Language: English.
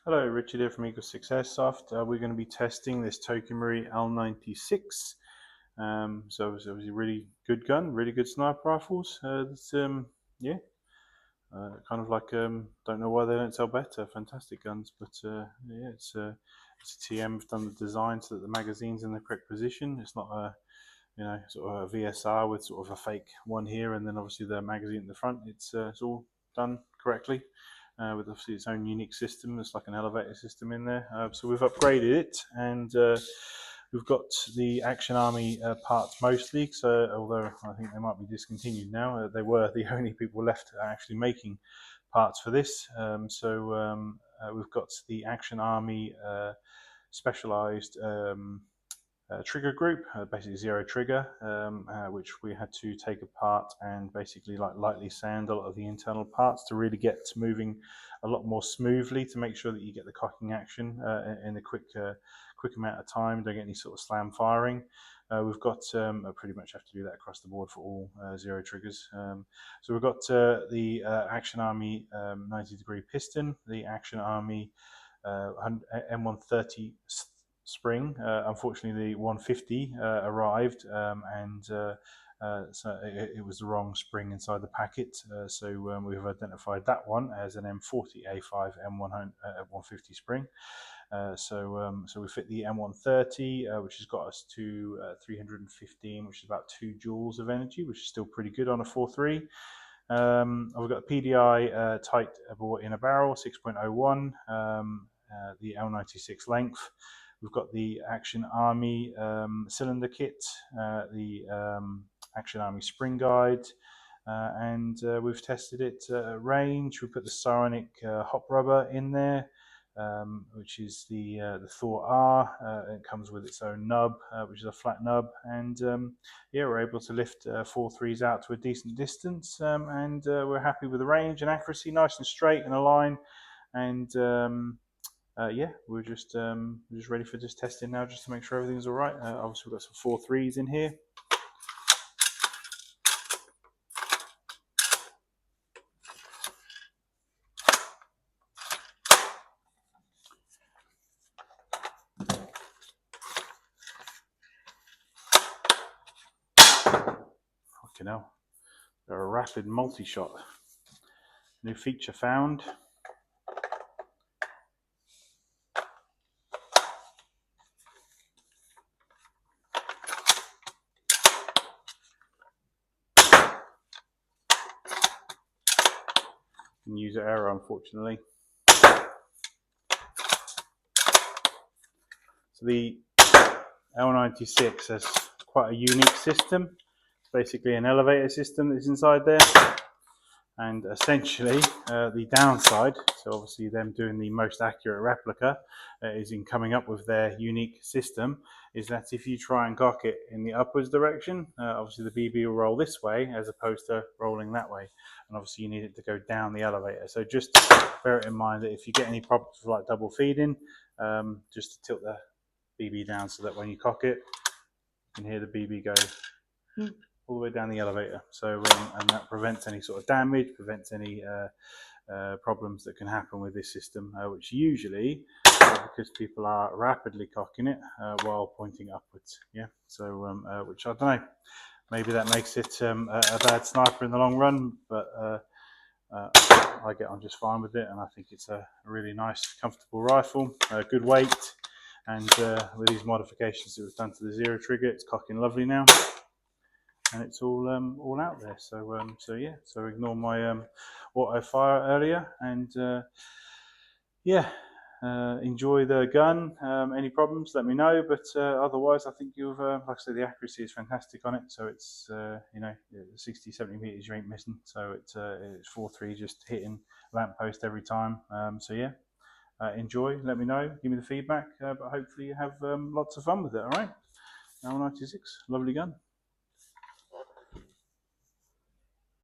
Hello, Richard here from Eagle6 Airsoft. We're going to be testing this TM L96. So it was a really good gun, really good sniper rifles. Yeah, kind of like don't know why they don't sell better. Fantastic guns, but yeah, it's a TM. Have done the design so that the magazine's in the correct position. It's not a sort of a VSR with sort of a fake one here and then obviously the magazine at the front. It's all done correctly. With obviously its own unique system. It's like an elevator system in there. So we've upgraded it, and we've got the Action Army parts mostly. So although I think they might be discontinued now, they were the only people left actually making parts for this. We've got the Action Army specialized trigger group, basically zero trigger, which we had to take apart and basically like lightly sand a lot of the internal parts to really get moving a lot more smoothly, to make sure that you get the cocking action in a quick amount of time, don't get any sort of slam firing. We've got pretty much have to do that across the board for all zero triggers. So we've got the Action Army 90-degree piston, the Action Army M130 spring. Unfortunately, the 150 arrived, and so it was the wrong spring inside the packet. So we've identified that one as an M40 A5 M150 spring. So we fit the M130, which has got us to 315, which is about 2 joules of energy, which is still pretty good on a 4.3. I've got a PDI tight bore in a barrel, 6.01, the L96 length. We've got the Action Army cylinder kit, the Action Army spring guide, and we've tested it range. We put the Psionic hop rubber in there, which is the Thor R. It comes with its own nub, which is a flat nub, and yeah, we're able to lift 4.3s out to a decent distance, and we're happy with the range and accuracy, nice and straight in a line, and yeah, we're just ready for just testing now, just to make sure everything's all right. Obviously, we've got some 4.3s in here. Fucking hell. They're a rapid multi-shot. New feature found. User error, unfortunately. So the L96 has quite a unique system. It's basically an elevator system that's inside there, and essentially the downside, so obviously them doing the most accurate replica is in coming up with their unique system, is that if you try and cock it in the upwards direction, obviously the BB will roll this way as opposed to rolling that way, and obviously you need it to go down the elevator. So just bear it in mind that if you get any problems with like double feeding, just tilt the BB down so that when you cock it, you can hear the BB go all the way down the elevator. So and that prevents any sort of damage, prevents any problems that can happen with this system, which usually because people are rapidly cocking it while pointing upwards. Yeah, so which I don't know, maybe that makes it a bad sniper in the long run, but I get on just fine with it, and I think it's a really nice, comfortable rifle, good weight, and with these modifications that we've done to the zero trigger, it's cocking lovely now, and it's all out there. So so yeah, so ignore my auto fire earlier, and yeah, enjoy the gun. Any problems, let me know, but otherwise I think you've like I said, the accuracy is fantastic on it, so it's 60-70 meters you ain't missing, so it's 4.3 just hitting lamppost every time. So yeah, enjoy, let me know, give me the feedback, but hopefully you have lots of fun with it. All right, L96, lovely gun.